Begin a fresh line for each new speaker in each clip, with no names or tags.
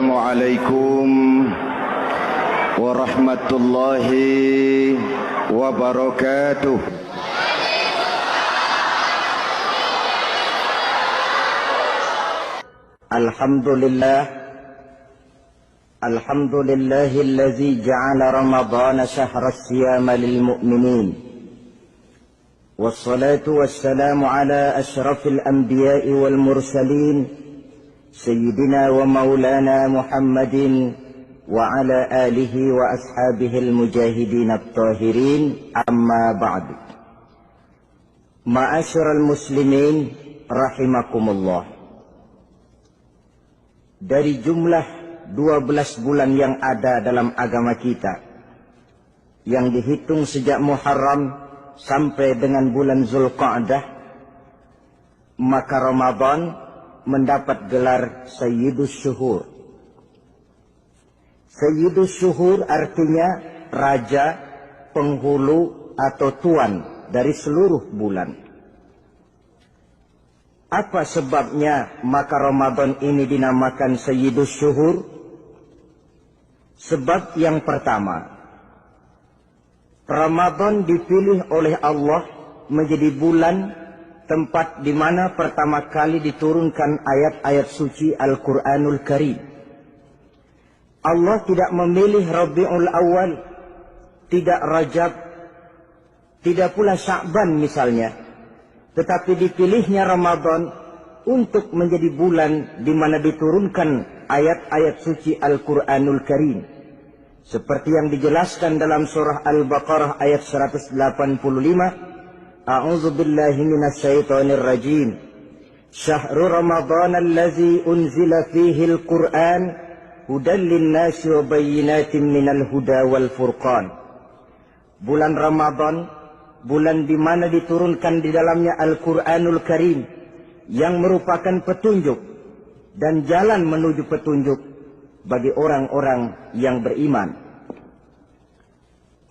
Assalamualaikum warahmatullahi wabarakatuh.
Alhamdulillahillazi ja'ala Ramadhana syahra as-siyama lil mu'minin. Wassalatu wassalamu ala asyrafil anbiya'i wal mursalin sayyidina wa maulana Muhammadin wa ala alihi wa ashabihi al-mujahidin at-tahirin, amma ba'du. Ma'asyiral muslimin rahimakumullah. Dari jumlah 12 bulan yang ada dalam agama kita, yang dihitung sejak Muharram sampai dengan bulan Zulqa'dah, maka Ramadan mendapat gelar Sayyidus Syuhur. Sayyidus Syuhur artinya raja, penghulu atau tuan dari seluruh bulan. Apa sebabnya maka Ramadan ini dinamakan Sayyidus Syuhur? Sebab yang pertama, Ramadan dipilih oleh Allah menjadi bulan tempat di mana pertama kali diturunkan ayat-ayat suci Al-Quranul Karim. Allah tidak memilih Rabiul Awal, tidak Rajab, tidak pula Sya'ban misalnya, tetapi dipilihnya Ramadan untuk menjadi bulan di mana diturunkan ayat-ayat suci Al-Quranul Karim. Seperti yang dijelaskan dalam surah Al-Baqarah ayat 185, A'udzu billahi minasyaitonir rajim. Syahrul Ramadan allazi unzila fihi al-Qur'an hudan lin-nasi wa bayyinatin minal huda wal furqan. Bulan Ramadan, bulan di mana diturunkan di dalamnya Al-Qur'anul Karim yang merupakan petunjuk dan jalan menuju petunjuk bagi orang-orang yang beriman.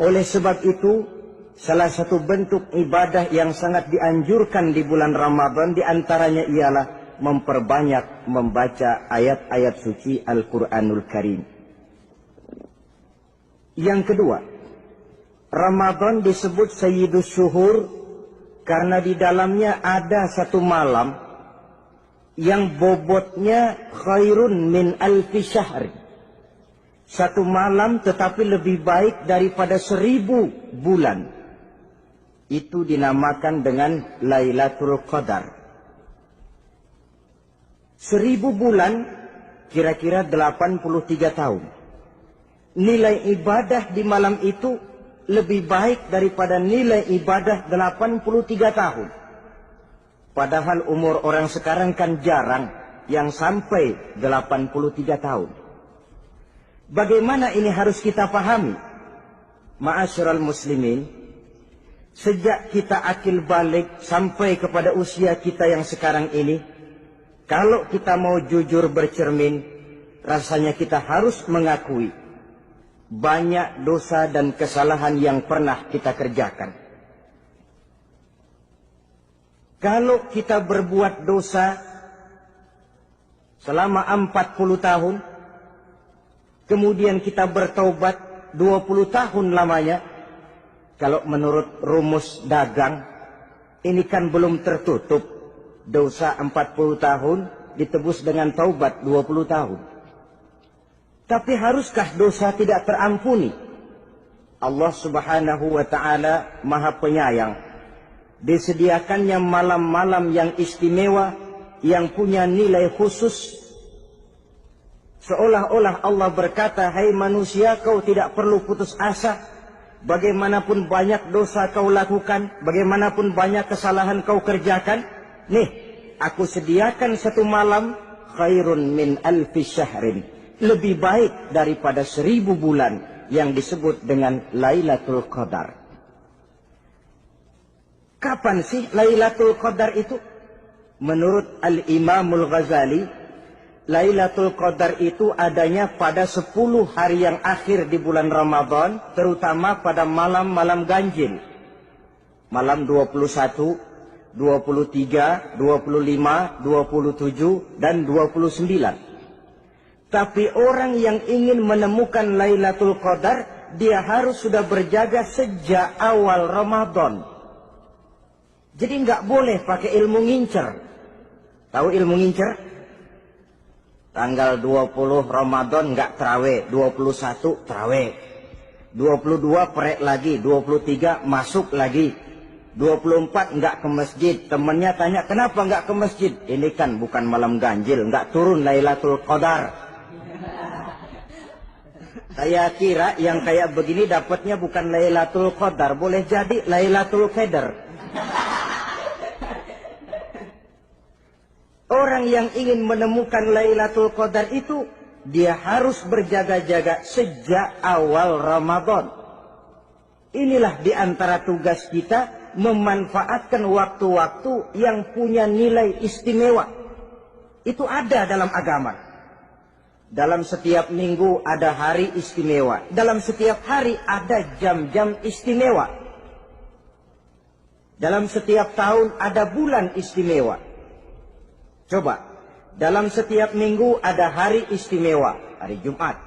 Oleh sebab itu, salah satu bentuk ibadah yang sangat dianjurkan di bulan Ramadan diantaranya ialah memperbanyak membaca ayat-ayat suci Al-Quranul Karim. Yang kedua, Ramadan disebut Sayyidus Syuhur karena di dalamnya ada satu malam yang bobotnya khairun min alfi syahri. Satu malam tetapi lebih baik daripada 1000 bulan. Itu dinamakan dengan Lailatul Qadar. 1000 bulan kira-kira 83 tahun. Nilai ibadah di malam itu lebih baik daripada nilai ibadah 83 tahun. Padahal umur orang sekarang kan jarang yang sampai 83 tahun. Bagaimana ini harus kita pahami? Ma'asyiral muslimin, sejak kita akil balik sampai kepada usia kita yang sekarang ini, kalau kita mau jujur bercermin, rasanya kita harus mengakui banyak dosa dan kesalahan yang pernah kita kerjakan. Kalau kita berbuat dosa selama 40 tahun, kemudian kita bertaubat 20 tahun lamanya, kalau menurut rumus dagang, ini kan belum tertutup. Dosa 40 tahun ditebus dengan taubat 20 tahun. Tapi haruskah dosa tidak terampuni? Allah Subhanahu wa ta'ala Maha Penyayang. Disediakannya malam-malam yang istimewa, yang punya nilai khusus. Seolah-olah Allah berkata, hai manusia, kau tidak perlu putus asa. Bagaimanapun banyak dosa kau lakukan, bagaimanapun banyak kesalahan kau kerjakan, nih, aku sediakan satu malam, khairun min alfi syahrin. Lebih baik daripada 1000 bulan yang disebut dengan Lailatul Qadar. Kapan sih Lailatul Qadar itu? Menurut Al-Imamul Ghazali, Lailatul Qadar itu adanya pada 10 hari yang akhir di bulan Ramadan, terutama pada malam-malam ganjil. Malam 21, 23, 25, 27, dan 29. Tapi orang yang ingin menemukan Lailatul Qadar, dia harus sudah berjaga sejak awal Ramadan. Jadi nggak boleh pakai ilmu ngincer. Tahu ilmu ngincer? Tanggal 20 Ramadan nggak terawih, 21 terawih, 22 perek lagi, 23 masuk lagi, 24 nggak ke masjid. Temennya tanya, kenapa nggak ke masjid? Ini kan bukan malam ganjil, nggak turun Lailatul Qadar. Saya kira yang kayak begini dapatnya bukan Lailatul Qadar, boleh jadi Lailatul Qadar. Orang yang ingin menemukan Lailatul Qadar itu, dia harus berjaga-jaga sejak awal Ramadan. Inilah di antara tugas kita, memanfaatkan waktu-waktu yang punya nilai istimewa. Itu ada dalam agama. Dalam setiap minggu ada hari istimewa. Dalam setiap hari ada jam-jam istimewa. Dalam setiap tahun ada bulan istimewa. Coba, dalam setiap minggu ada hari istimewa, hari Jumat.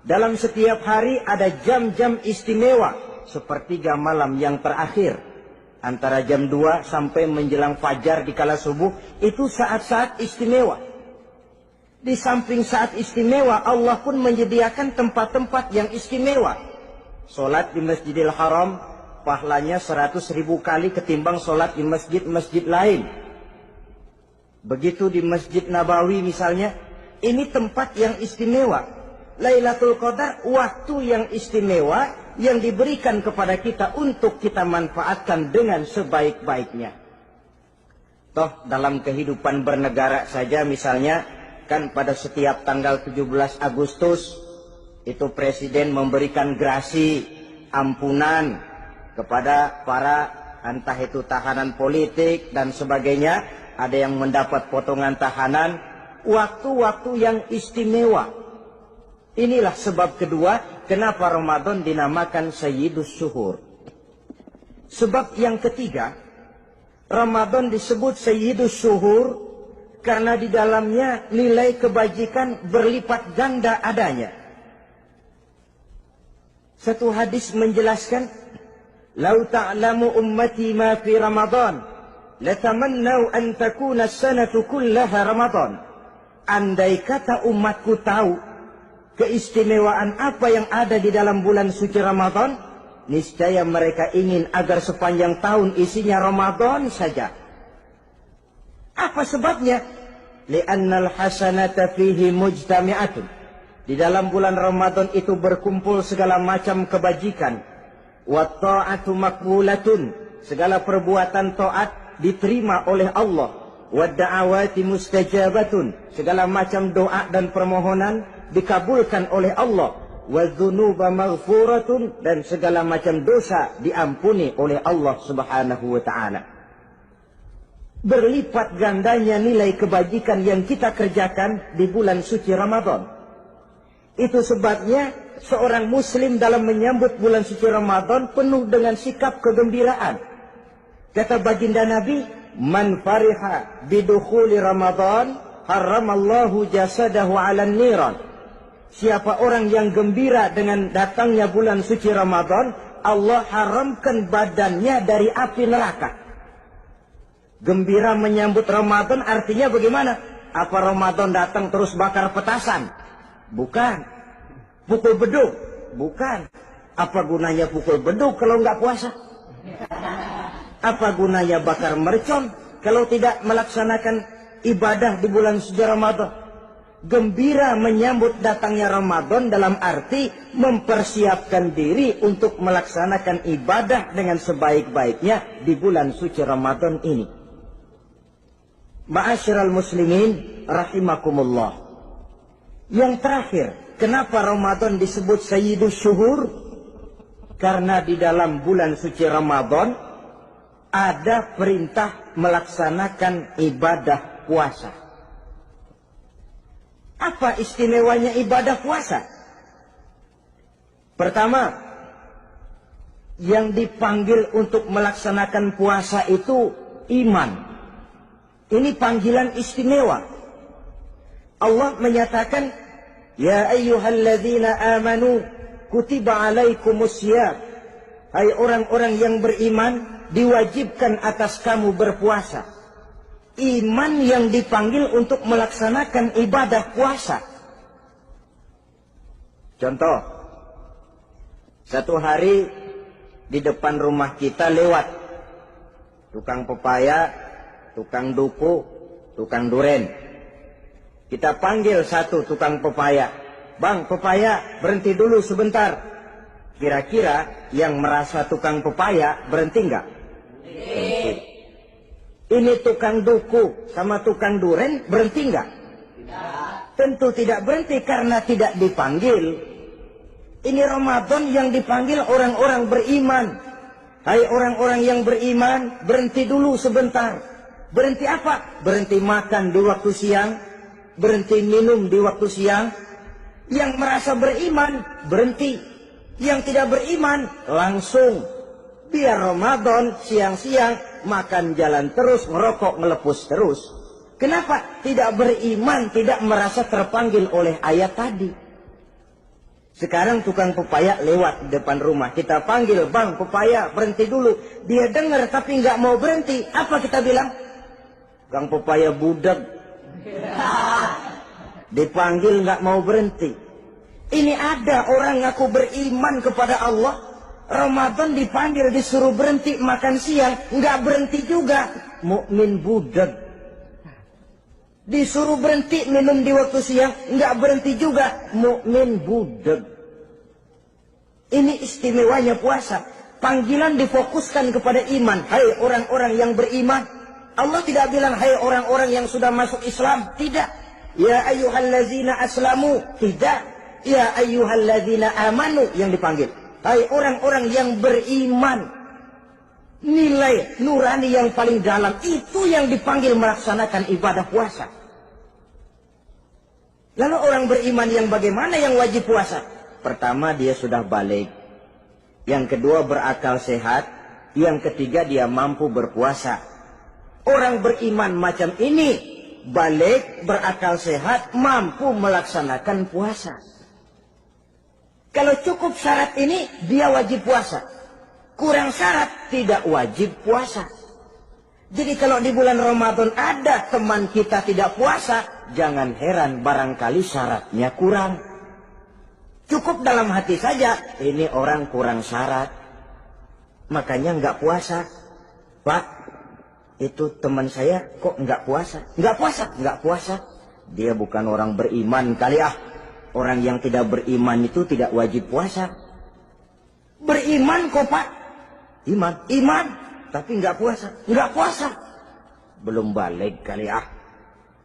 Dalam setiap hari ada jam-jam istimewa, sepertiga malam yang terakhir. Antara jam 2 sampai menjelang fajar di kala subuh, itu saat-saat istimewa. Di samping saat istimewa, Allah pun menyediakan tempat-tempat yang istimewa. Solat di Masjidil Haram, pahalanya 100.000 kali ketimbang solat di masjid-masjid lain. Begitu di Masjid Nabawi misalnya, ini tempat yang istimewa. Lailatul Qadar, waktu yang istimewa yang diberikan kepada kita untuk kita manfaatkan dengan sebaik-baiknya. Toh dalam kehidupan bernegara saja misalnya, kan pada setiap tanggal 17 Agustus itu presiden memberikan grasi ampunan kepada para entah itu tahanan politik dan sebagainya. Ada yang mendapat potongan tahanan. Waktu-waktu yang istimewa. Inilah sebab kedua kenapa Ramadan dinamakan Sayyidus Syuhur. Sebab yang ketiga, Ramadan disebut Sayyidus Syuhur karena di dalamnya nilai kebajikan berlipat ganda adanya. Satu hadis menjelaskan, "Lau ta'lamu ummati ma fi Ramadan, latamannau an takuna as-sanatu kullaha Ramadan." Andai kata umatku tahu keistimewaan apa yang ada di dalam bulan suci Ramadan, niscaya mereka ingin agar sepanjang tahun isinya Ramadan saja. Apa sebabnya? Li'annal hasanata fihi mujtami'atun. Di dalam bulan Ramadan itu berkumpul segala macam kebajikan. Wa ta'atu maqbulatun. Segala perbuatan taat diterima oleh Allah. Wa da'awati mustajabatun. Segala macam doa dan permohonan dikabulkan oleh Allah. Wa dzunuba maghfuratun. Dan segala macam dosa diampuni oleh Allah Subhanahu wa ta'ala. Berlipat gandanya nilai kebajikan yang kita kerjakan di bulan suci Ramadan. Itu sebabnya seorang muslim dalam menyambut bulan suci Ramadan penuh dengan sikap kegembiraan. Kata baginda Nabi, "Man fariha bidukhuli Ramadan, haramallahu jasadahu 'alan niran." Siapa orang yang gembira dengan datangnya bulan suci Ramadan, Allah haramkan badannya dari api neraka. Gembira menyambut Ramadan artinya bagaimana? Apa Ramadan datang terus bakar petasan? Bukan. Pukul beduk? Bukan. Apa gunanya pukul beduk kalau nggak puasa? Apa gunanya bakar mercon kalau tidak melaksanakan ibadah di bulan suci Ramadan? Gembira menyambut datangnya Ramadan dalam arti mempersiapkan diri untuk melaksanakan ibadah dengan sebaik-baiknya di bulan suci Ramadan ini. Ma'asyiral muslimin rahimakumullah. Yang terakhir, kenapa Ramadan disebut Sayyidus Syuhur? Karena di dalam bulan suci Ramadan ada perintah melaksanakan ibadah puasa. Apa istimewanya ibadah puasa? Pertama, yang dipanggil untuk melaksanakan puasa itu iman. Ini panggilan istimewa. Allah menyatakan, Ya ayyuhalladzina amanu kutiba alaikumusiyam. Hai orang-orang yang beriman, diwajibkan atas kamu berpuasa. Iman yang dipanggil untuk melaksanakan ibadah puasa. Contoh, satu hari di depan rumah kita lewat tukang pepaya, tukang duku, tukang duren. Kita panggil satu tukang pepaya. Bang, pepaya, berhenti dulu sebentar. Kira-kira yang merasa tukang pepaya berhenti enggak? Berhenti. Ini tukang duku sama tukang duren berhenti enggak? Tentu tidak berhenti karena tidak dipanggil. Ini Ramadan yang dipanggil orang-orang beriman. Hai orang-orang yang beriman, berhenti dulu sebentar. Berhenti apa? Berhenti makan di waktu siang, berhenti minum di waktu siang. Yang merasa beriman, berhenti. Yang tidak beriman, langsung. Biar Ramadan siang-siang makan jalan terus, ngerokok, ngelepus terus. Kenapa? Tidak beriman, tidak merasa terpanggil oleh ayat tadi. Sekarang tukang pepaya lewat di depan rumah. Kita panggil, bang pepaya berhenti dulu. Dia dengar tapi nggak mau berhenti. Apa kita bilang? Kang pepaya budak. Dipanggil nggak mau berhenti. Ini ada orang ngaku beriman kepada Allah. Ramadan dipanggil disuruh berhenti makan siang. Nggak berhenti juga. Mukmin budak. Disuruh berhenti minum di waktu siang, nggak berhenti juga, mukmin budak. Ini istimewanya puasa. Panggilan difokuskan kepada iman. Hai orang-orang yang beriman. Allah tidak bilang hai orang-orang yang sudah masuk Islam. Tidak. Ya ayyuhallazina aslamu. Tidak. Ya ayyuhallazina amanu yang dipanggil. Hai orang-orang yang beriman. Nilai nurani yang paling dalam itu yang dipanggil melaksanakan ibadah puasa. Lalu orang beriman yang bagaimana yang wajib puasa? Pertama dia sudah balik. Yang kedua berakal sehat. Yang ketiga dia mampu berpuasa. Orang beriman macam ini balik, berakal sehat, mampu melaksanakan puasa. Kalau cukup syarat ini dia wajib puasa. Kurang syarat tidak wajib puasa. Jadi kalau di bulan Ramadan ada teman kita tidak puasa, jangan heran barangkali syaratnya kurang. Cukup dalam hati saja, ini orang kurang syarat. Makanya nggak puasa. Pak, itu teman saya kok nggak puasa? Nggak puasa, nggak puasa. Dia bukan orang beriman kali ah. Orang yang tidak beriman itu tidak wajib puasa. Beriman kok Pak. Iman, tapi nggak puasa, nggak puasa. Belum balik kali ah,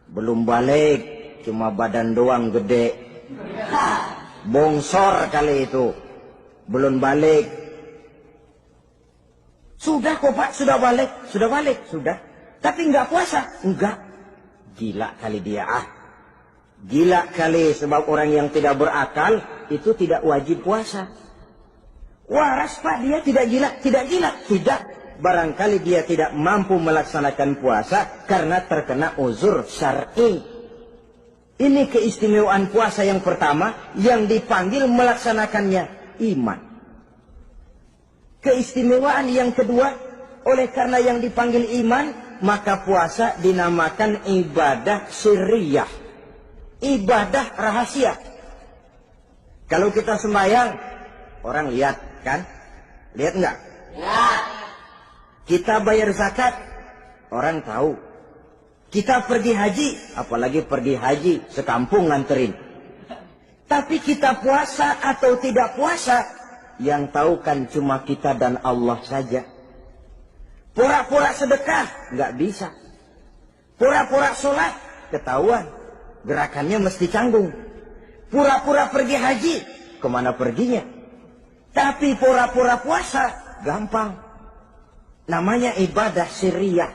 belum balik, cuma badan doang gede, bongsor kali itu, belum balik. Sudah kok Pak, sudah balik, sudah. Tapi nggak puasa, enggak. Gila kali dia ah, gila kali sebab orang yang tidak berakal itu tidak wajib puasa. Waras Pak, dia tidak gila, tidak. Barangkali dia tidak mampu melaksanakan puasa karena terkena uzur syar'i. Ini keistimewaan puasa yang pertama yang dipanggil melaksanakannya iman. Keistimewaan yang kedua, oleh karena yang dipanggil iman, maka puasa dinamakan ibadah sirriyah. Ibadah rahasia. Kalau kita sembahyang, orang lihat kan? Lihat enggak? Ya. Kita bayar zakat, orang tahu. Kita pergi haji, apalagi pergi haji, sekampung nganterin. Tapi kita puasa atau tidak puasa, yang tahu kan cuma kita dan Allah saja. Pura-pura sedekah, nggak bisa. Pura-pura sholat, ketahuan. Gerakannya mesti canggung. Pura-pura pergi haji, kemana perginya? Tapi pura-pura puasa, gampang. Namanya ibadah sirriyah.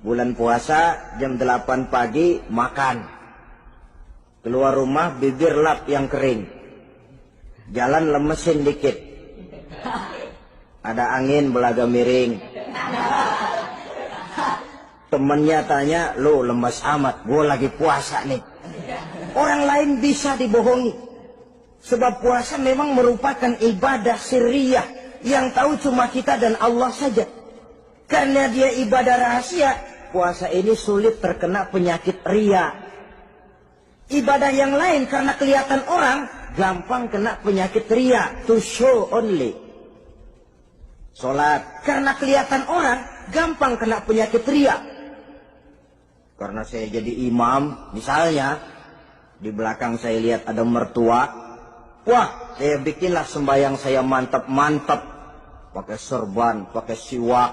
Bulan puasa, jam 8 pagi, makan. Keluar rumah, bibir lap yang kering. Jalan lemesin dikit. Ada angin, belaga miring. Temennya tanya, lu lemes amat, gue lagi puasa nih. Orang lain bisa dibohongi. Sebab puasa memang merupakan ibadah sirriyah yang tahu cuma kita dan Allah saja. Karena dia ibadah rahasia, puasa ini sulit terkena penyakit riya. Ibadah yang lain karena kelihatan orang, gampang kena penyakit riya, to show only. Sholat karena kelihatan orang, gampang kena penyakit riya. Karena saya jadi imam, misalnya di belakang saya lihat ada mertua, wah, saya bikinlah sembahyang saya mantap-mantap, pakai serban, pakai siwak,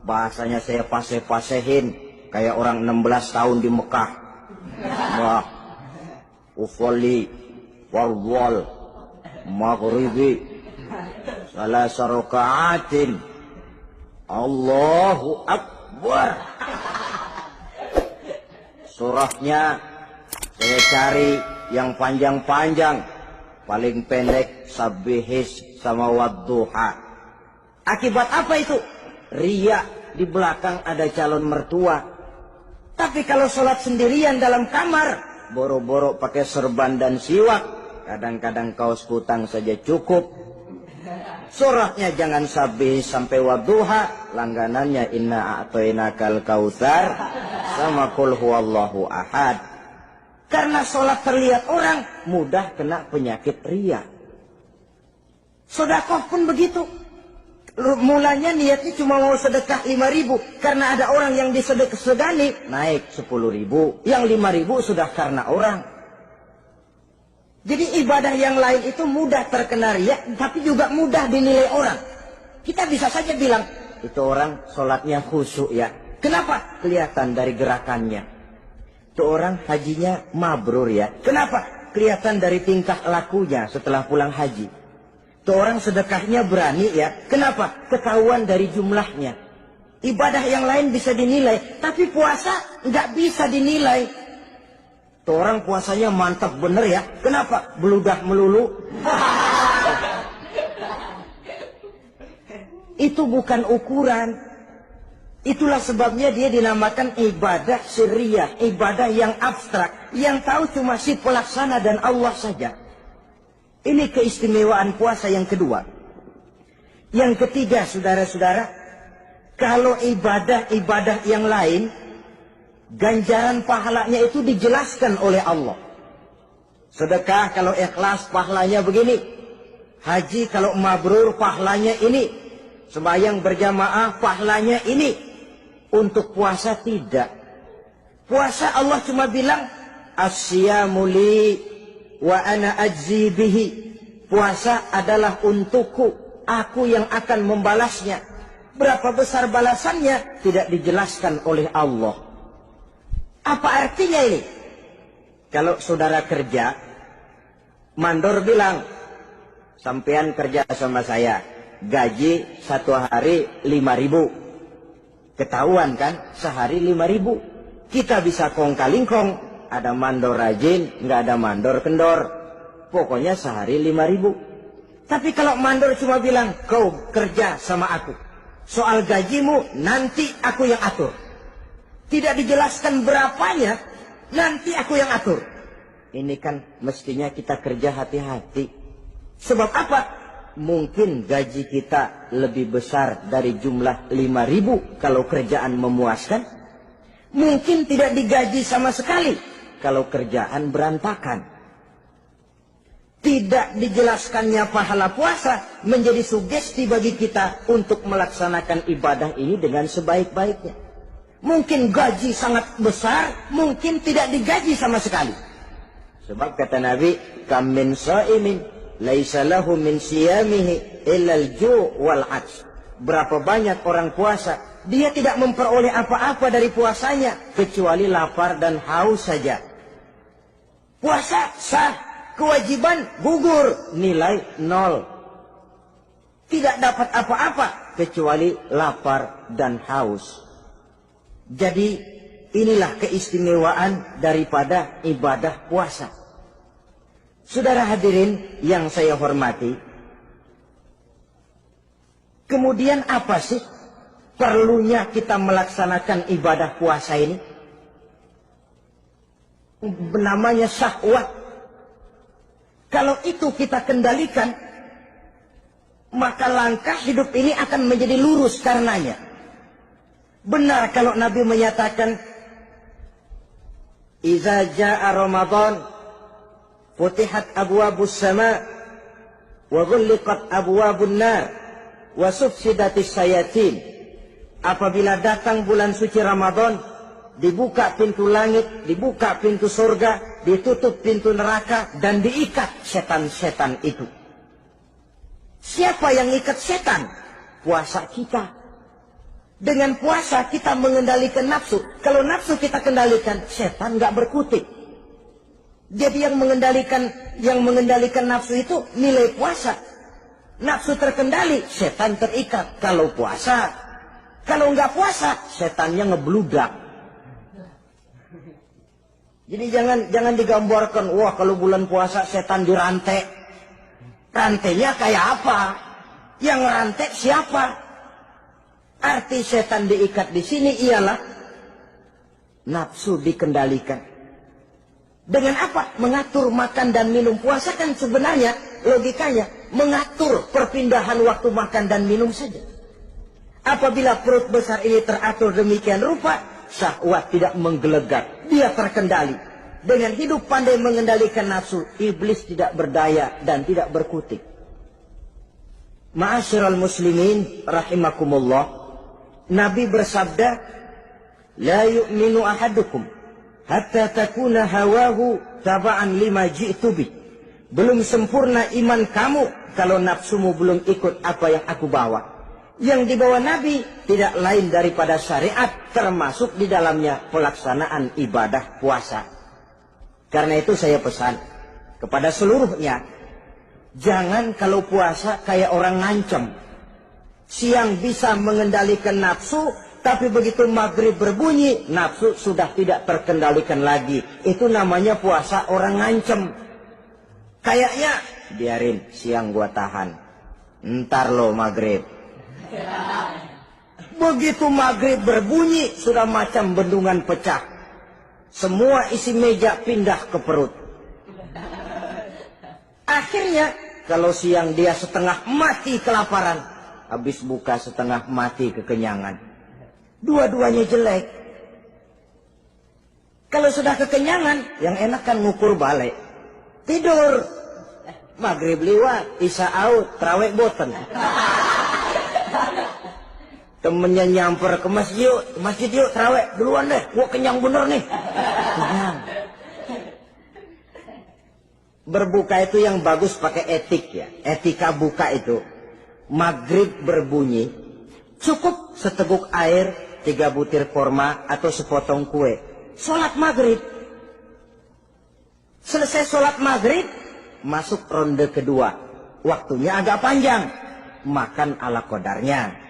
bahasanya saya paseh-pasehin kayak orang 16 tahun di Mekah. Wah, ufolli warwal maghribi salasa raka'atin Allahu Akbar. Surahnya saya cari yang panjang-panjang, paling pendek Sabbihis sama Wadduha. Akibat apa itu? Riya, di belakang ada calon mertua. Tapi kalau sholat sendirian dalam kamar, boro-boro pakai serban dan siwak, kadang-kadang kaos kutang saja cukup. Surahnya jangan Sabbihis sampai Wadduha, langganannya Inna A'toinakal Kautsar sama Qul Huwallahu Ahad. Karena sholat terlihat orang, mudah kena penyakit riya. Sedekah pun begitu. Mulanya niatnya cuma mau sedekah 5.000, karena ada orang yang disedekahani naik 10.000, yang 5.000 sudah karena orang. Jadi ibadah yang lain itu mudah terkena riya, tapi juga mudah dinilai orang. Kita bisa saja bilang, itu orang sholatnya khusyuk ya. Kenapa? Kelihatan dari gerakannya. Itu orang hajinya mabrur ya. Kenapa? Kelihatan dari tingkah lakunya setelah pulang haji. Itu orang sedekahnya berani ya. Kenapa? Ketahuan dari jumlahnya. Ibadah yang lain bisa dinilai, tapi puasa nggak bisa dinilai. Itu orang puasanya mantap bener ya. Kenapa? Beludah melulu. Itu bukan ukuran. Itulah sebabnya dia dinamakan ibadah sirriyah, ibadah yang abstrak, yang tahu cuma si pelaksana dan Allah saja. Ini keistimewaan puasa yang kedua. Yang ketiga, saudara-saudara, kalau ibadah-ibadah yang lain, ganjaran pahalanya itu dijelaskan oleh Allah. Sedekah kalau ikhlas pahalanya begini. Haji kalau mabrur pahalanya ini. Sembahyang berjamaah pahalanya ini. Untuk puasa tidak. Puasa Allah cuma bilang, As-siyamu li wa ana ajzi bihi. Puasa adalah untukku, aku yang akan membalasnya. Berapa besar balasannya tidak dijelaskan oleh Allah. Apa artinya ini? Kalau saudara kerja, mandor bilang, sampean kerja sama saya, gaji satu hari 5.000. Ketahuan kan, sehari 5.000. Kita bisa kong kaling kong, ada mandor rajin, nggak ada mandor kendor. Pokoknya sehari 5.000. Tapi kalau mandor cuma bilang, kau kerja sama aku, soal gajimu nanti aku yang atur. Tidak dijelaskan berapanya, nanti aku yang atur. Ini kan mestinya kita kerja hati-hati. Sebab apa? Mungkin gaji kita lebih besar dari jumlah 5.000 kalau kerjaan memuaskan. Mungkin tidak digaji sama sekali kalau kerjaan berantakan. Tidak dijelaskannya pahala puasa menjadi sugesti bagi kita untuk melaksanakan ibadah ini dengan sebaik-baiknya. Mungkin gaji sangat besar, mungkin tidak digaji sama sekali. Sebab kata Nabi, kam min sha'imin laisa lahu min siyamihi illa al-ju' wal 'atsh. Berapa banyak orang puasa, dia tidak memperoleh apa-apa dari puasanya kecuali lapar dan haus saja. Puasa sah, kewajiban gugur, nilai 0. Tidak dapat apa-apa kecuali lapar dan haus. Jadi inilah keistimewaan daripada ibadah puasa. Saudara hadirin yang saya hormati, kemudian apa sih perlunya kita melaksanakan ibadah puasa ini? namanya syahwat. Kalau itu kita kendalikan, maka langkah hidup ini akan menjadi lurus karenanya. Benar kalau Nabi menyatakan, "Iza ja'a Ramadan, futihat abwabus sama, wa ghulliqat abwabun nar, wa sufsidatis sayatin." Apabila datang bulan suci Ramadan, dibuka pintu langit, dibuka pintu surga, ditutup pintu neraka, dan diikat setan-setan itu. Siapa yang ikat setan? Puasa kita. Dengan puasa kita mengendalikan nafsu. Kalau nafsu kita kendalikan, setan nggak berkutik. Jadi yang mengendalikan nafsu itu nilai puasa. Nafsu terkendali, setan terikat. Kalau puasa, kalau nggak puasa, setannya ngebludak. Jadi jangan digambarkan, wah kalau bulan puasa setan dirantai. Rantainya kayak apa? Yang rantai siapa? Arti setan diikat di sini ialah nafsu dikendalikan. Dengan apa? Mengatur makan dan minum. Puasa kan sebenarnya logikanya mengatur perpindahan waktu makan dan minum saja. Apabila perut besar ini teratur demikian rupa, syahwat tidak menggelegar, dia terkendali. Dengan hidup pandai mengendalikan nafsu, iblis tidak berdaya dan tidak berkutik. Ma'asyiral muslimin rahimakumullah, Nabi bersabda, "La yu'minu ahadukum hatta takuna hawahu taba'an lima ji'tu bi." Belum sempurna iman kamu kalau nafsumu belum ikut apa yang aku bawa. Yang dibawa Nabi tidak lain daripada syariat, termasuk di dalamnya pelaksanaan ibadah puasa. Karena itu saya pesan kepada seluruhnya, jangan kalau puasa kayak orang ngancem. Siang bisa mengendalikan nafsu, tapi begitu maghrib berbunyi, nafsu sudah tidak terkendalikan lagi. Itu namanya puasa orang ngancem. Kayaknya, biarin siang gua tahan, ntar lo maghrib. Begitu maghrib berbunyi, sudah macam bendungan pecah. Semua isi meja pindah ke perut. Akhirnya, kalau siang dia setengah mati kelaparan, habis buka setengah mati kekenyangan. Dua-duanya jelek. Kalau sudah kekenyangan, yang enak kan ngukur balik. Tidur. Maghrib liwat, isya out, terawih boten. Temennya nyamper ke masjid yuk, terawih duluan deh, gua kenyang bener nih. Kenyang. Berbuka itu yang bagus pakai etik ya. Etika buka itu. Maghrib berbunyi, cukup seteguk air, 3 butir korma atau sepotong kue. Sholat maghrib. Selesai sholat maghrib, masuk ronde kedua. Waktunya agak panjang. Makan ala qadarnya.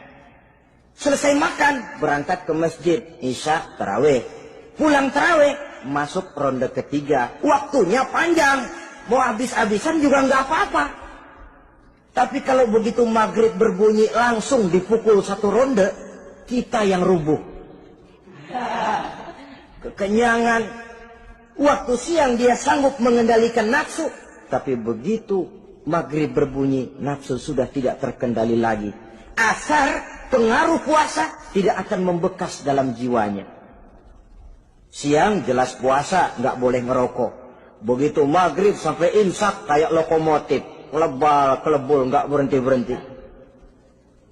Selesai makan, berangkat ke masjid, isya, tarawih. Pulang tarawih, masuk ronde ketiga. Waktunya panjang. Mau habis-habisan juga nggak apa-apa. Tapi kalau begitu maghrib berbunyi langsung dipukul 1 ronde, kita yang rubuh. Kekenyangan. Waktu siang dia sanggup mengendalikan nafsu. Tapi begitu maghrib berbunyi, nafsu sudah tidak terkendali lagi. Asar pengaruh puasa tidak akan membekas dalam jiwanya. Siang jelas puasa, nggak boleh ngerokok. Begitu maghrib sampai imsak kayak lokomotif, lebal, kelebul, nggak berhenti-berhenti.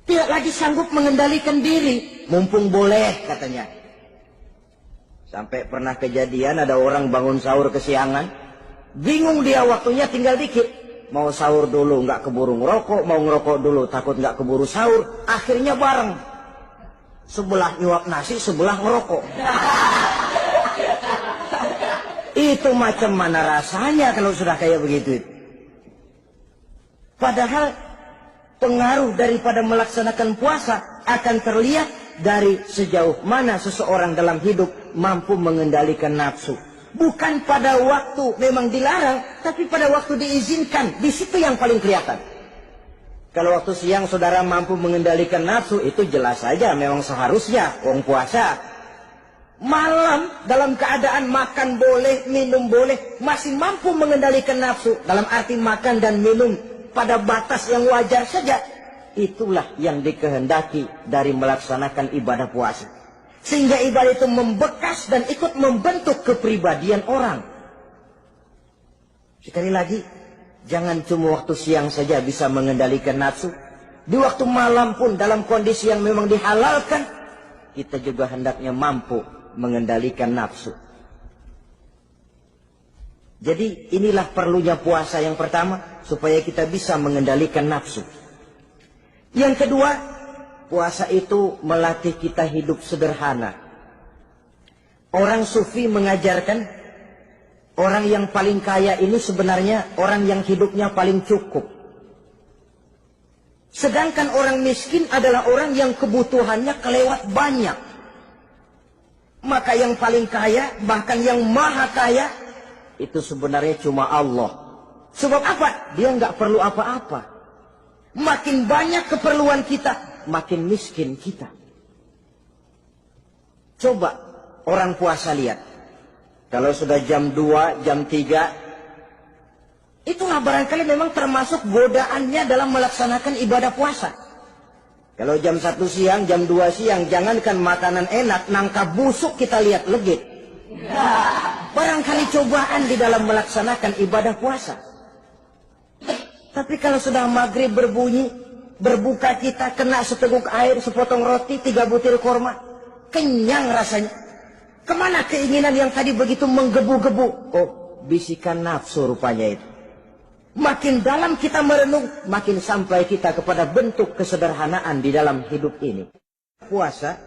Tidak lagi sanggup mengendalikan diri, mumpung boleh katanya. Sampai pernah kejadian ada orang bangun sahur kesiangan, bingung dia waktunya tinggal dikit. Mau sahur dulu nggak keburu ngerokok, mau ngerokok dulu takut nggak keburu sahur, akhirnya bareng. Sebelah nyuap nasi, sebelah ngerokok. Itu macam mana rasanya kalau sudah kayak begitu? Padahal pengaruh daripada melaksanakan puasa akan terlihat dari sejauh mana seseorang dalam hidup mampu mengendalikan nafsu. Bukan pada waktu memang dilarang, tapi pada waktu diizinkan. Di situ yang paling kelihatan. Kalau waktu siang saudara mampu mengendalikan nafsu, itu jelas saja memang seharusnya orang puasa. Malam dalam keadaan makan boleh, minum boleh, masih mampu mengendalikan nafsu. Dalam arti makan dan minum pada batas yang wajar saja. Itulah yang dikehendaki dari melaksanakan ibadah puasa. Sehingga ibadah itu membekas dan ikut membentuk kepribadian orang. Sekali lagi, jangan cuma waktu siang saja bisa mengendalikan nafsu. Di waktu malam pun dalam kondisi yang memang dihalalkan, kita juga hendaknya mampu mengendalikan nafsu. Jadi inilah perlunya puasa yang pertama, supaya kita bisa mengendalikan nafsu. Yang kedua, puasa itu melatih kita hidup sederhana. Orang sufi mengajarkan, orang yang paling kaya ini sebenarnya orang yang hidupnya paling cukup. Sedangkan orang miskin adalah orang yang kebutuhannya kelewat banyak. Maka yang paling kaya, bahkan yang maha kaya, itu sebenarnya cuma Allah. Sebab apa? Dia nggak perlu apa-apa. Makin banyak keperluan kita, makin miskin kita. Coba orang puasa lihat. Kalau sudah jam 2, jam 3, itulah barangkali memang termasuk godaannya dalam melaksanakan ibadah puasa. Kalau jam 1 siang, jam 2 siang, jangankan makanan enak, nangka busuk kita lihat legit. Barangkali cobaan di dalam melaksanakan ibadah puasa. Tapi kalau sudah maghrib berbunyi, berbuka kita, kena seteguk air, sepotong roti, 3 butir korma, kenyang rasanya. Kemana keinginan yang tadi begitu menggebu-gebu? Oh, bisikan nafsu rupanya itu. Makin dalam kita merenung, makin sampai kita kepada bentuk kesederhanaan di dalam hidup ini. Puasa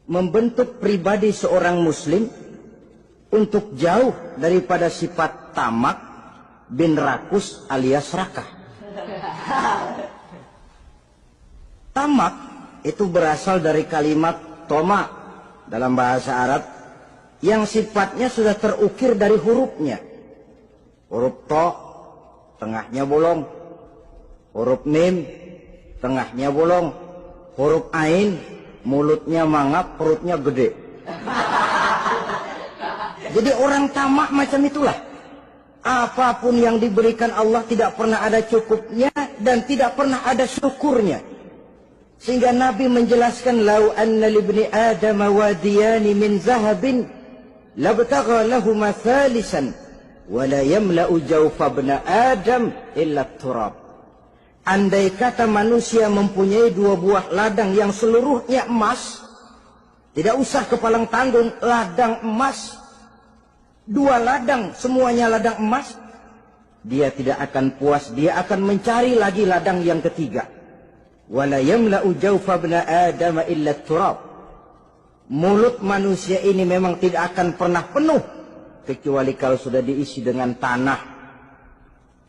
membentuk pribadi seorang muslim untuk jauh daripada sifat tamak bin rakus alias rakah. Tamak itu berasal dari kalimat toma dalam bahasa Arab yang sifatnya sudah terukir dari hurufnya. Huruf to, tengahnya bolong. Huruf mim, tengahnya bolong. Huruf ain, mulutnya mangap, perutnya gede. Jadi orang tamak macam itulah. Apapun yang diberikan Allah tidak pernah ada cukupnya dan tidak pernah ada syukurnya. Sehingga Nabi menjelaskan, lau anna libni Adam wadiyani min zahabin labtagha lahuma thalisan wala yamla'u jawfa bna Adam illa turab. Andai kata manusia mempunyai 2 buah ladang yang seluruhnya emas, tidak usah kepalang tanggung, ladang emas, 2 ladang semuanya ladang emas, dia tidak akan puas, dia akan mencari lagi ladang yang ketiga. Wala yamla'u jawfa bna Adam illa turab. Mulut manusia ini memang tidak akan pernah penuh kecuali kalau sudah diisi dengan tanah.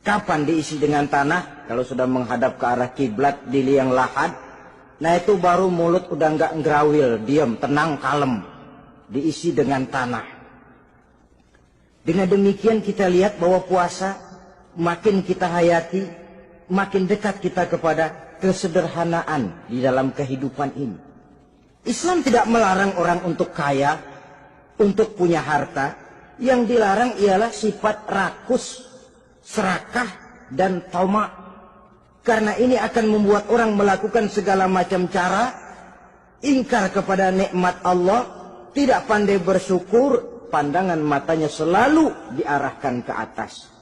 Kapan diisi dengan tanah? Kalau sudah menghadap ke arah kiblat di liang lahat, nah itu baru mulut udah nggak ngerawil, diam, tenang, kalem, diisi dengan tanah. Dengan demikian kita lihat bahwa puasa makin kita hayati, makin dekat kita kepada kesederhanaan di dalam kehidupan ini. Islam tidak melarang orang untuk kaya, untuk punya harta. Yang dilarang ialah sifat rakus, serakah, dan tamak. Karena ini akan membuat orang melakukan segala macam cara, ingkar kepada nikmat Allah, tidak pandai bersyukur, pandangan matanya selalu diarahkan ke atas.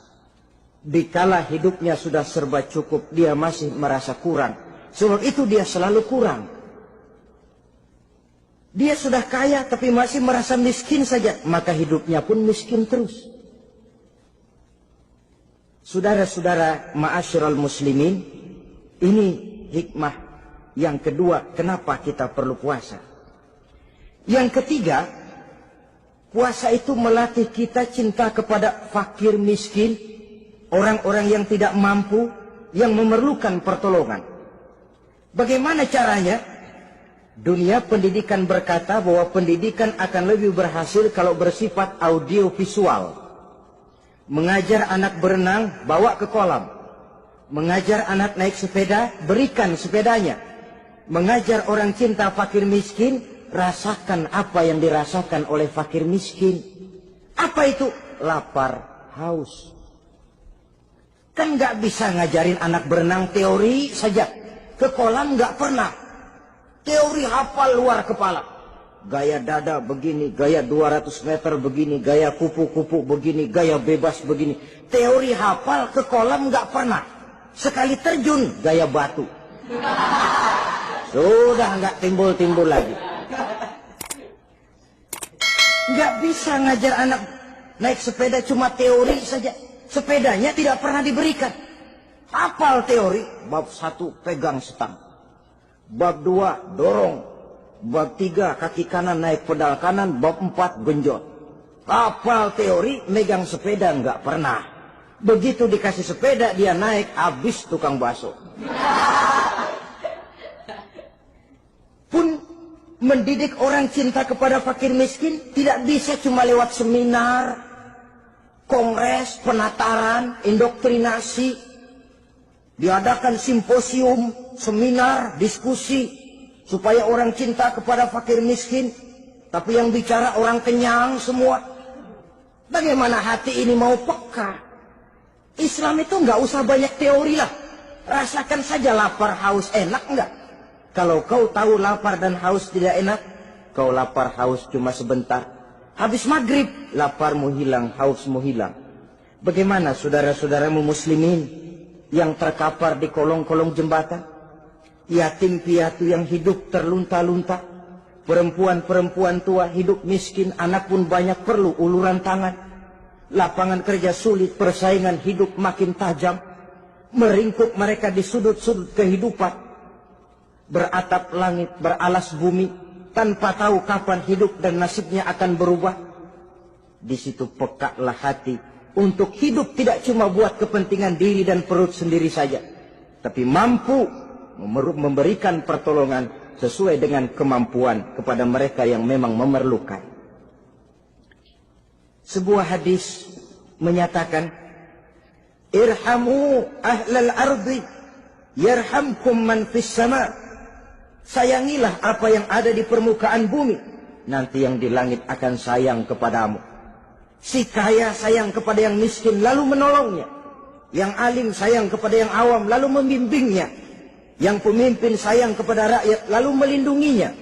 Dikala hidupnya sudah serba cukup, dia masih merasa kurang. Sebab itu dia selalu kurang. Dia sudah kaya tapi masih merasa miskin saja, maka hidupnya pun miskin terus. Saudara-saudara ma'asyiral muslimin, ini hikmah yang kedua kenapa kita perlu puasa. Yang ketiga, puasa itu melatih kita cinta kepada fakir miskin, orang-orang yang tidak mampu, yang memerlukan pertolongan. Bagaimana caranya? Dunia pendidikan berkata bahwa pendidikan akan lebih berhasil kalau bersifat audiovisual. Mengajar anak berenang, bawa ke kolam. Mengajar anak naik sepeda, berikan sepedanya. Mengajar orang cinta fakir miskin, rasakan apa yang dirasakan oleh fakir miskin. Apa itu? Lapar, haus. Kan nggak bisa ngajarin anak berenang teori saja. Ke kolam nggak pernah. Teori hafal luar kepala. Gaya dada begini, gaya 200 meter begini, gaya kupu-kupu begini, gaya bebas begini. Teori hafal, ke kolam nggak pernah. Sekali terjun, gaya batu. Sudah nggak timbul-timbul lagi. Nggak bisa ngajar anak naik sepeda cuma teori saja. Sepedanya tidak pernah diberikan. Hafal teori, bab 1 pegang stang. Bab 2 dorong. Bab 3 kaki kanan naik pedal kanan. Bab 4 genjot. Hafal teori, megang sepeda nggak pernah. Begitu dikasih sepeda dia naik, habis tukang bakso. Pun mendidik orang cinta kepada fakir miskin tidak bisa cuma lewat seminar, kongres, penataran, indoktrinasi. Diadakan simposium, seminar, diskusi supaya orang cinta kepada fakir miskin, tapi yang bicara orang kenyang semua. Bagaimana hati ini mau peka? Islam itu nggak usah banyak teori lah. Rasakan saja lapar, haus, enak nggak? Kalau kau tahu lapar dan haus tidak enak, kau lapar, haus cuma sebentar. Habis maghrib, laparmu hilang, hausmu hilang. Bagaimana saudara-saudaramu muslimin yang terkapar di kolong-kolong jembatan? Yatim piatu yang hidup terlunta-lunta. Perempuan-perempuan tua hidup miskin, anak pun banyak perlu uluran tangan. Lapangan kerja sulit, persaingan hidup makin tajam. Meringkuk mereka di sudut-sudut kehidupan. Beratap langit, beralas bumi, tanpa tahu kapan hidup dan nasibnya akan berubah. Di situ pekaklah hati untuk hidup tidak cuma buat kepentingan diri dan perut sendiri saja, tapi mampu memberikan pertolongan sesuai dengan kemampuan kepada mereka yang memang memerlukan. Sebuah hadis menyatakan, irhamu ahlal ardi yarhamkum man fis sama. Sayangilah apa yang ada di permukaan bumi, nanti yang di langit akan sayang kepadamu. Si kaya sayang kepada yang miskin lalu menolongnya. Yang alim sayang kepada yang awam lalu membimbingnya. Yang pemimpin sayang kepada rakyat lalu melindunginya.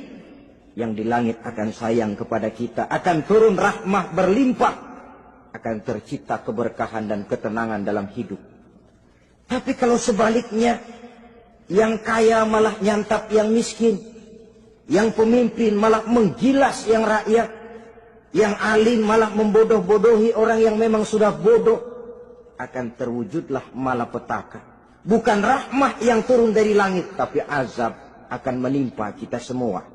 Yang di langit akan sayang kepada kita, akan turun rahmah berlimpah, akan tercipta keberkahan dan ketenangan dalam hidup. Tapi kalau sebaliknya, yang kaya malah nyantap yang miskin, yang pemimpin malah menggilas yang rakyat, yang alim malah membodoh-bodohi orang yang memang sudah bodoh, akan terwujudlah malapetaka. Bukan rahmah yang turun dari langit, tapi azab akan menimpa kita semua.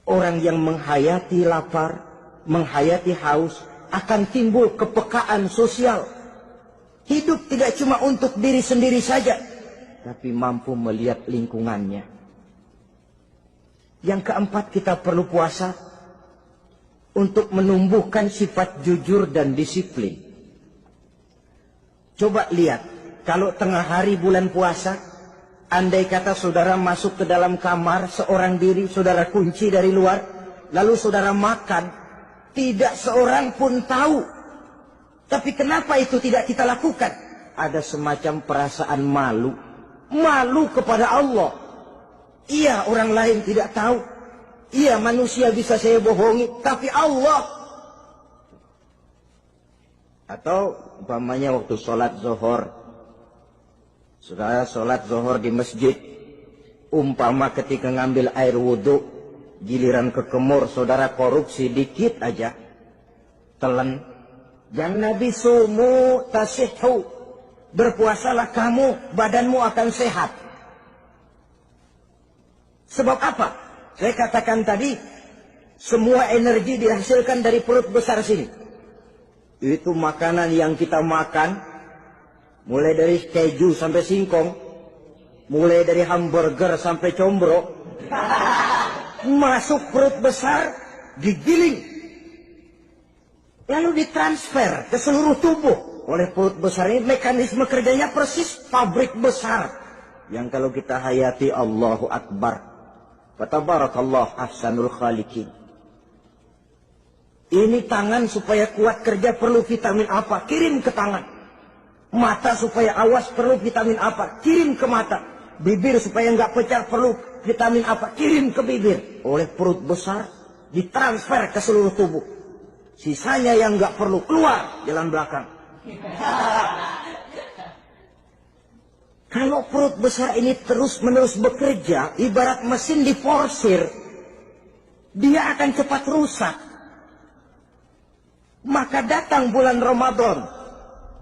Orang yang menghayati lapar, menghayati haus, akan timbul kepekaan sosial. Hidup tidak cuma untuk diri sendiri saja, tapi mampu melihat lingkungannya. Yang keempat, kita perlu puasa untuk menumbuhkan sifat jujur dan disiplin. Coba lihat, kalau tengah hari bulan puasa, andai kata saudara masuk ke dalam kamar seorang diri, saudara kunci dari luar, lalu saudara makan, tidak seorang pun tahu. Tapi kenapa itu tidak kita lakukan? Ada semacam perasaan malu. Malu kepada Allah. Iya, orang lain tidak tahu. Iya, manusia bisa saya bohongi, tapi Allah. Atau umpamanya waktu sholat zuhur, saudara sholat zuhur di masjid, umpama ketika ngambil air wudhu, giliran ke kemur, saudara korupsi dikit aja, telan. Yang Nabi sumu tasihhu, berpuasalah kamu, badanmu akan sehat. Sebab apa? Saya katakan tadi, semua energi dihasilkan dari perut besar sini. Itu makanan yang kita makan, mulai dari keju sampai singkong, mulai dari hamburger sampai combro, masuk perut besar, digiling, lalu ditransfer ke seluruh tubuh oleh perut besar ini. Mekanisme kerjanya persis pabrik besar yang kalau kita hayati, Allahu Akbar, Fatabarakallah ahsanul khaliqin. Ini tangan supaya kuat kerja perlu vitamin apa? Kirim ke tangan. Mata supaya awas perlu vitamin apa? Kirim ke mata. Bibir supaya nggak pecah perlu vitamin apa? Kirim ke bibir. Oleh perut besar ditransfer ke seluruh tubuh. Sisanya yang nggak perlu keluar jalan belakang. Kalau perut besar ini terus-menerus bekerja, ibarat mesin diforsir, dia akan cepat rusak. Maka datang bulan Ramadan,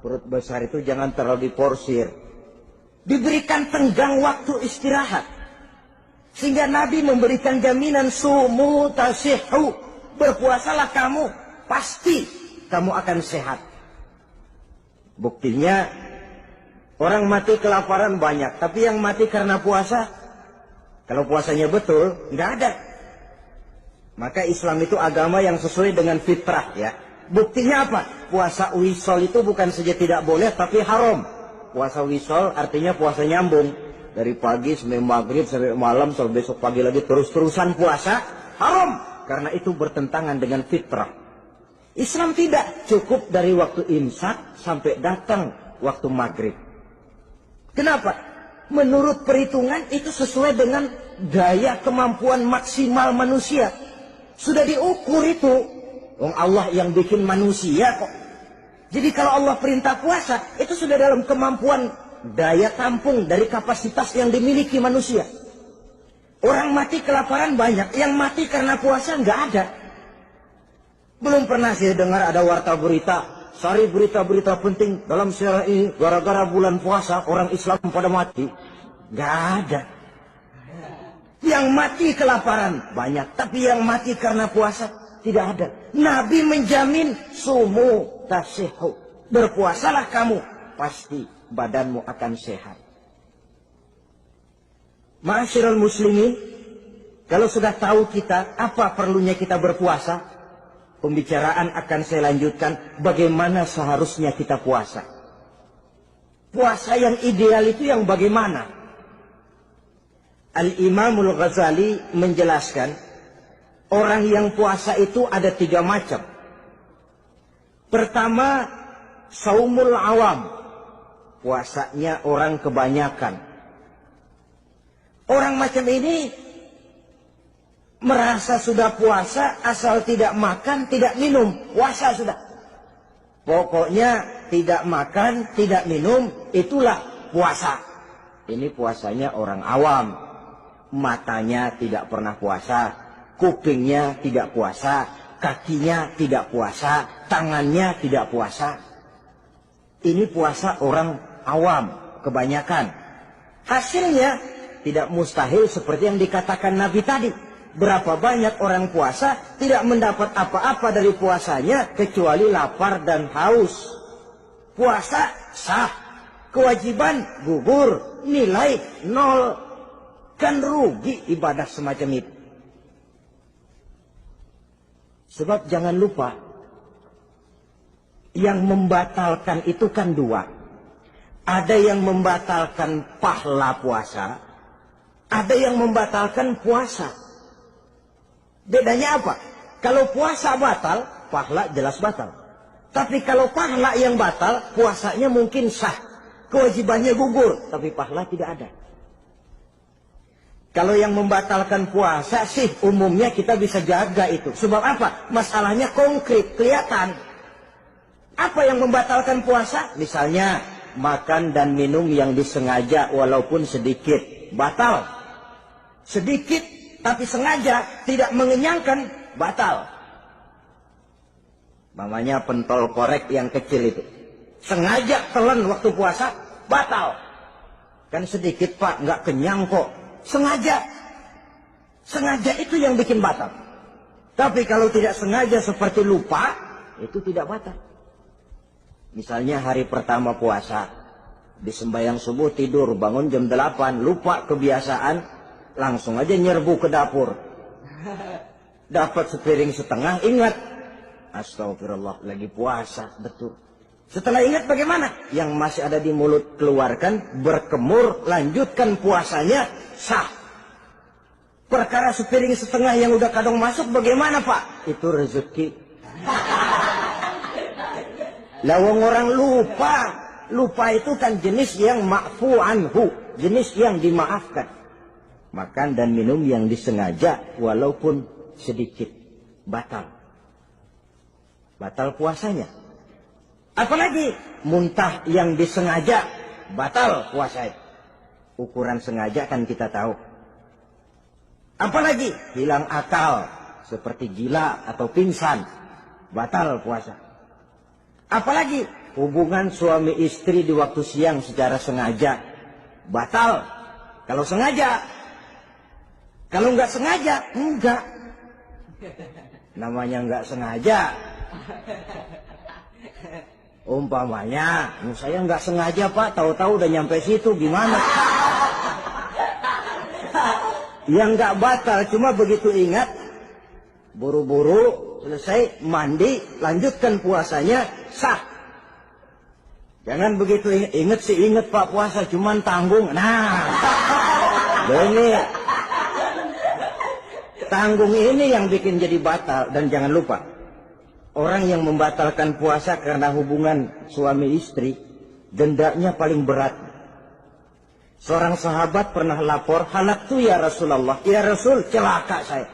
perut besar itu jangan terlalu diforsir. Diberikan tenggang waktu istirahat. Sehingga Nabi memberikan jaminan sumu tasihhu. Berpuasalah kamu, pasti kamu akan sehat. Buktinya, orang mati kelaparan banyak, tapi yang mati karena puasa, kalau puasanya betul, nggak ada. Maka Islam itu agama yang sesuai dengan fitrah ya. Buktinya apa? Puasa wisol itu bukan saja tidak boleh, tapi haram. Puasa wisol artinya puasa nyambung. Dari pagi sampai maghrib, sampai malam, sampai besok pagi lagi terus-terusan puasa, haram. Karena itu bertentangan dengan fitrah. Islam tidak, cukup dari waktu imsak sampai datang waktu maghrib. Kenapa? Menurut perhitungan itu sesuai dengan daya kemampuan maksimal manusia. Sudah diukur itu. Allah yang bikin manusia kok. Jadi kalau Allah perintah puasa, itu sudah dalam kemampuan daya tampung dari kapasitas yang dimiliki manusia. Orang mati kelaparan banyak, yang mati karena puasa nggak ada. Belum pernah saya dengar ada warta berita, sari berita-berita penting dalam sejarah ini, gara-gara bulan puasa orang Islam pada mati. Nggak ada. Yang mati kelaparan banyak, tapi yang mati karena puasa tidak ada. Nabi menjamin sumu tasihhu. Berpuasalah kamu, pasti badanmu akan sehat. Ma'asyiral muslimin, kalau sudah tahu kita apa perlunya kita berpuasa, pembicaraan akan saya lanjutkan bagaimana seharusnya kita puasa. Puasa yang ideal itu yang bagaimana? Al-Imamul Ghazali menjelaskan, orang yang puasa itu ada 3 macam. Pertama, saumul awam. Puasanya orang kebanyakan. Orang macam ini merasa sudah puasa asal tidak makan, tidak minum. Puasa sudah. Pokoknya tidak makan, tidak minum, itulah puasa. Ini puasanya orang awam. Matanya tidak pernah puasa, kupingnya tidak puasa, kakinya tidak puasa, tangannya tidak puasa. Ini puasa orang awam, kebanyakan. Hasilnya tidak mustahil seperti yang dikatakan Nabi tadi. Berapa banyak orang puasa tidak mendapat apa-apa dari puasanya kecuali lapar dan haus. Puasa sah, kewajiban gugur, nilai 0. Kan rugi ibadah semacam itu. Sebab jangan lupa, yang membatalkan itu kan 2. Ada yang membatalkan pahala puasa, ada yang membatalkan puasa. Bedanya apa? Kalau puasa batal, pahala jelas batal. Tapi kalau pahala yang batal, puasanya mungkin sah. Kewajibannya gugur, tapi pahala tidak ada. Kalau yang membatalkan puasa sih umumnya kita bisa jaga itu. Sebab apa? Masalahnya konkret, kelihatan. Apa yang membatalkan puasa? Misalnya makan dan minum yang disengaja walaupun sedikit. Batal. Sedikit tapi sengaja tidak mengenyangkan, batal. Namanya pentol korek yang kecil itu. Sengaja telan waktu puasa, batal. Kan sedikit pak, nggak kenyang kok. Sengaja. Sengaja itu yang bikin batal. Tapi kalau tidak sengaja seperti lupa, itu tidak batal. Misalnya hari pertama puasa, di sembahyang subuh tidur, bangun jam 8, lupa kebiasaan, langsung aja nyerbu ke dapur. Dapat sepiring setengah, ingat. Astagfirullah, lagi puasa, betul. Setelah ingat bagaimana? Yang masih ada di mulut keluarkan, berkemur, lanjutkan puasanya, sah. Perkara sepiring setengah yang udah kadang masuk bagaimana Pak? Itu rezeki. Lawang orang lupa. Lupa itu kan jenis yang ma'fu anhu. Jenis yang dimaafkan. Makan dan minum yang disengaja walaupun sedikit. Batal. Batal puasanya. Apalagi muntah yang disengaja. Batal puasanya. Ukuran sengaja kan kita tahu. Apalagi hilang akal seperti gila atau pingsan, batal puasa. Apalagi hubungan suami istri di waktu siang secara sengaja, batal. Kalau sengaja, kalau nggak sengaja, enggak. Namanya nggak sengaja. Umpamanya, saya nggak sengaja Pak, tahu-tahu udah nyampe situ, gimana? Yang nggak batal, cuma begitu ingat, buru-buru selesai mandi, lanjutkan puasanya, sah. Jangan begitu ingat sih ingat Pak puasa, cuman tanggung. Nah, ini tanggung ini yang bikin jadi batal. Dan jangan lupa, orang yang membatalkan puasa karena hubungan suami istri, dendanya paling berat. Seorang sahabat pernah lapor, halaktu ya Rasulullah. Ya Rasul, celaka saya.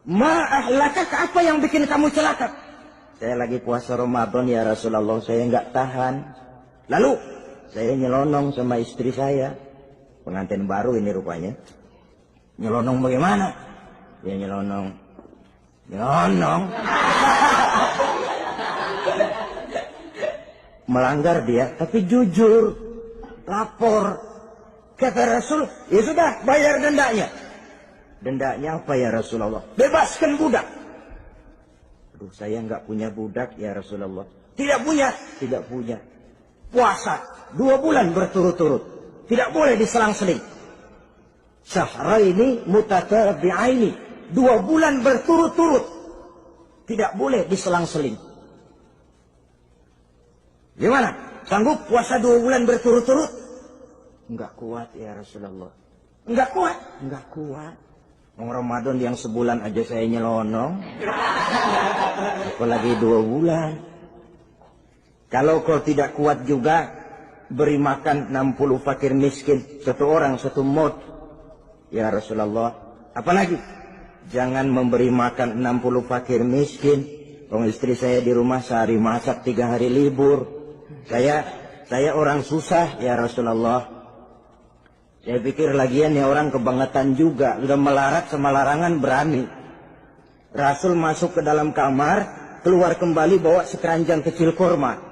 Ma'ahlakak, apa yang bikin kamu celaka? Saya lagi puasa Ramadan ya Rasulullah, saya nggak tahan. Lalu, saya nyelonong sama istri saya. Pengantin baru ini rupanya. Nyelonong bagaimana? Ya nyelonong. Melanggar dia, tapi jujur. Lapor. Kata Rasul, ya sudah bayar dendanya. Dendanya apa ya Rasulullah? Bebaskan budak. Aduh, saya nggak punya budak ya Rasulullah. Tidak punya? Tidak punya. Puasa 2 bulan berturut-turut. Tidak boleh diselang-seling. Syahraini mutatabi'aini. 2 bulan berturut-turut. Tidak boleh diselang-seling. Gimana? Sanggup puasa 2 bulan berturut-turut? Enggak kuat ya Rasulullah. Enggak kuat? Enggak kuat. Ramadan yang sebulan aja saya nyelonong. Apalagi 2 bulan. Kalau kau tidak kuat juga, beri makan 60 fakir miskin. 1 orang 1 mod. Ya Rasulullah. Apalagi? Jangan memberi makan 60 fakir miskin. Orang istri saya di rumah sehari masak 3 hari libur. Saya orang susah ya Rasulullah. Saya pikir lagian ya orang kebangetan juga. Sudah melarat sama larangan berani. Rasul masuk ke dalam kamar, keluar kembali bawa sekeranjang kecil kurma.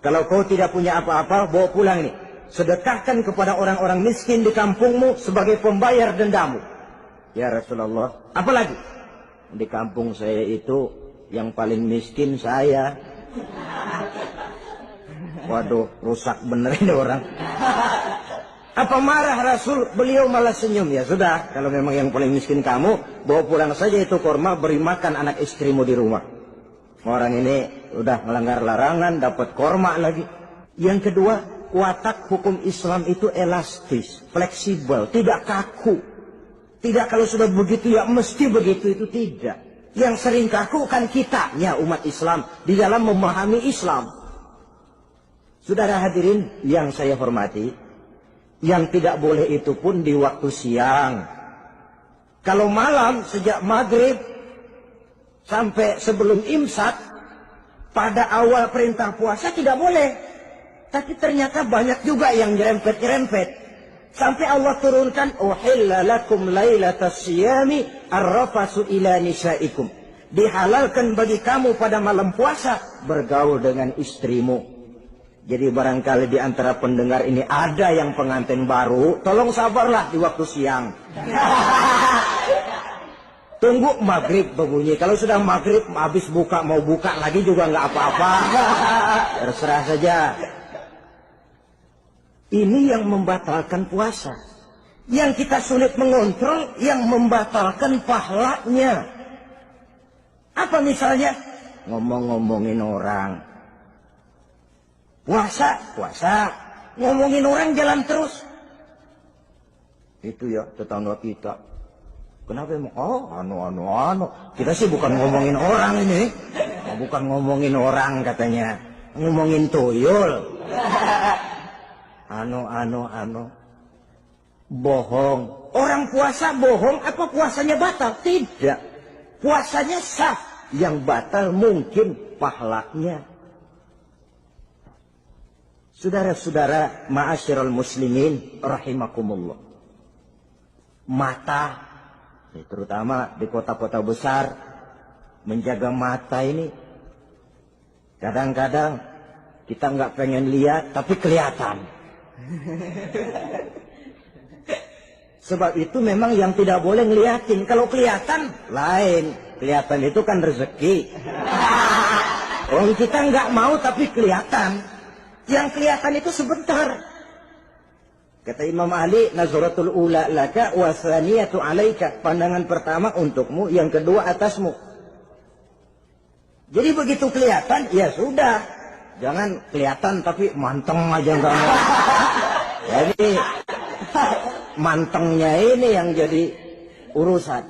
Kalau kau tidak punya apa-apa, bawa pulang nih. Sedekahkan kepada orang-orang miskin di kampungmu sebagai pembayar dendamu. Ya Rasulullah. Apalagi? Di kampung saya itu yang paling miskin saya. Waduh, rusak bener ini orang. Apa marah Rasul? Beliau malah senyum. Ya sudah, kalau memang yang paling miskin kamu, bawa pulang saja itu kurma, beri makan anak istrimu di rumah. Orang ini udah melanggar larangan, dapat kurma lagi. Yang kedua, watak hukum Islam itu elastis, fleksibel, tidak kaku. Tidak kalau sudah begitu ya mesti begitu, itu tidak. Yang sering kaku kan kitanya umat Islam di dalam memahami Islam. Saudara hadirin yang saya hormati, yang tidak boleh itu pun di waktu siang. Kalau malam sejak maghrib sampai sebelum imsak, pada awal perintah puasa tidak boleh. Tapi ternyata banyak juga yang nyerempet-nyerempet. Sampai Allah turunkan, uhilla lakum lailatas siyami arrafasu ila nisaikum. Dihalalkan bagi kamu pada malam puasa bergaul dengan istrimu. Jadi barangkali di antara pendengar ini ada yang pengantin baru, tolong sabarlah di waktu siang. Tunggu maghrib berbunyi. Kalau sudah maghrib habis buka, mau buka lagi juga nggak apa-apa. Terserah saja. Ini yang membatalkan puasa. Yang kita sulit mengontrol, yang membatalkan pahalanya. Apa misalnya? Ngomong-ngomongin orang. Puasa, ngomongin orang jalan terus. Itu ya tetangga kita. Kenapa emang? Oh, anu. Kita sih bukan ngomongin orang ini. Bukan ngomongin orang katanya. Ngomongin tuyul. Anu. Bohong. Orang puasa bohong, apa puasanya batal? Tidak. Puasanya sah. Yang batal mungkin pahalanya. Saudara-saudara ma'asyiral muslimin rahimakumullah. Mata, terutama di kota-kota besar, menjaga mata ini kadang-kadang kita nggak pengen lihat tapi kelihatan. Sebab itu memang yang tidak boleh ngeliatin. Kalau kelihatan lain, kelihatan itu kan rezeki. Orang kita nggak mau tapi kelihatan. Yang kelihatan itu sebentar. Kata Imam Ali, nazaratul ula laka wa tsaniyatu alaika. Pandangan pertama untukmu, yang kedua atasmu. Jadi begitu kelihatan, ya sudah. Jangan kelihatan tapi manteng aja enggak mau. Jadi mantengnya ini yang jadi urusan.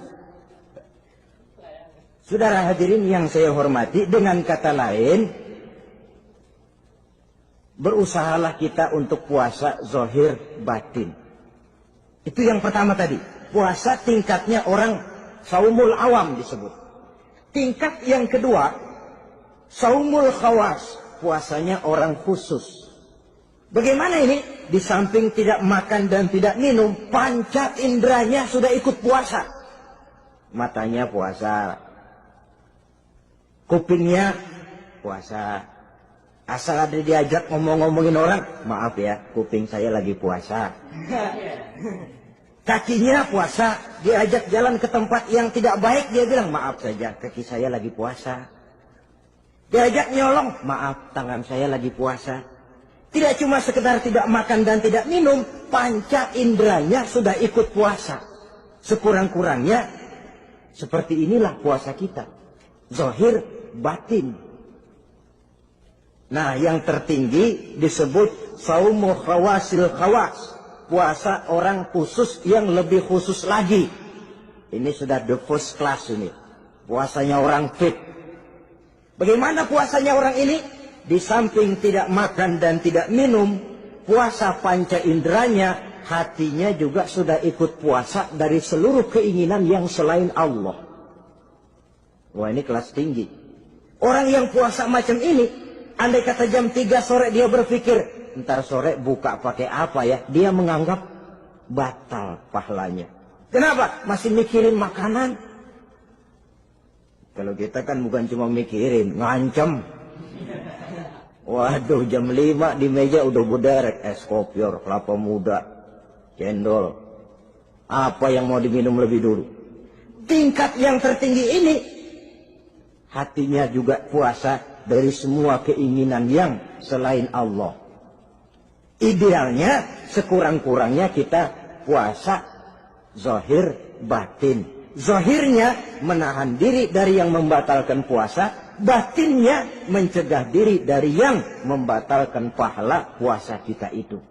Saudara hadirin yang saya hormati, dengan kata lain, berusahalah kita untuk puasa zahir batin. Itu yang pertama tadi. Puasa tingkatnya orang saumul awam disebut. Tingkat yang kedua, saumul khawas. Puasanya orang khusus. Bagaimana ini? Di samping tidak makan dan tidak minum, panca inderanya sudah ikut puasa. Matanya puasa. Kupingnya puasa. Asal ada diajak ngomong-ngomongin orang, maaf ya, kuping saya lagi puasa. Kakinya puasa, diajak jalan ke tempat yang tidak baik, dia bilang, maaf saja, kaki saya lagi puasa. Diajak nyolong, maaf, tangan saya lagi puasa. Tidak cuma sekedar tidak makan dan tidak minum, panca inderanya sudah ikut puasa. Sekurang-kurangnya, seperti inilah puasa kita. Zahir, batin. Nah, yang tertinggi disebut saumu khawasil khawas. Puasa orang khusus yang lebih khusus lagi. Ini sudah the first class ini. Puasanya orang fit. Bagaimana puasanya orang ini? Di samping tidak makan dan tidak minum, puasa panca inderanya, hatinya juga sudah ikut puasa dari seluruh keinginan yang selain Allah. Wah, ini kelas tinggi. Orang yang puasa macam ini, andai kata jam 3 sore dia berpikir, ntar sore buka pakai apa ya? Dia menganggap batal pahalanya. Kenapa? Masih mikirin makanan. Kalau kita kan bukan cuma mikirin, ngancem. Waduh, jam 5 di meja udah berderek es kopior, kelapa muda, cendol. Apa yang mau diminum lebih dulu? Tingkat yang tertinggi ini, hatinya juga puasa dari semua keinginan yang selain Allah. Idealnya sekurang-kurangnya kita puasa zahir batin. Zahirnya menahan diri dari yang membatalkan puasa, batinnya mencegah diri dari yang membatalkan pahala puasa kita itu.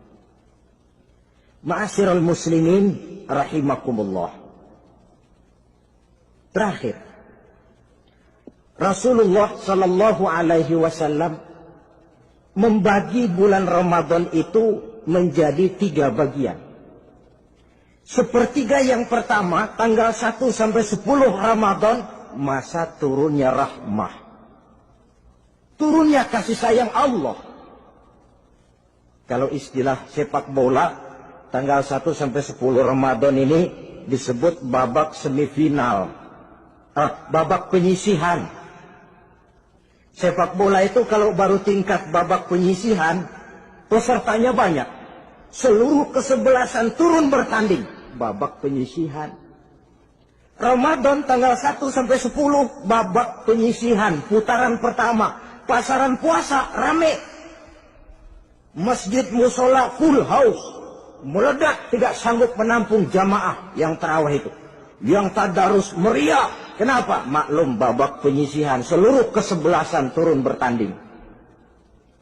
Ma'asyiral muslimin rahimakumullah. Terakhir, Rasulullah sallallahu alaihi wasallam membagi bulan Ramadan itu menjadi 3 bagian. Sepertiga yang pertama, tanggal 1 sampai 10 Ramadan, masa turunnya rahmah. Turunnya kasih sayang Allah. Kalau istilah sepak bola, tanggal 1 sampai 10 Ramadan ini disebut babak semifinal. Babak penyisihan. Sepak bola itu kalau baru tingkat babak penyisihan, pesertanya banyak. Seluruh kesebelasan turun bertanding. Babak penyisihan. Ramadan tanggal 1 sampai 10, babak penyisihan. Putaran pertama. Pasaran puasa rame. Masjid musola full house. Meledak, tidak sanggup menampung jamaah yang tarawih itu. Yang tadarus meriah. Kenapa? Maklum babak penyisihan. Seluruh kesebelasan turun bertanding.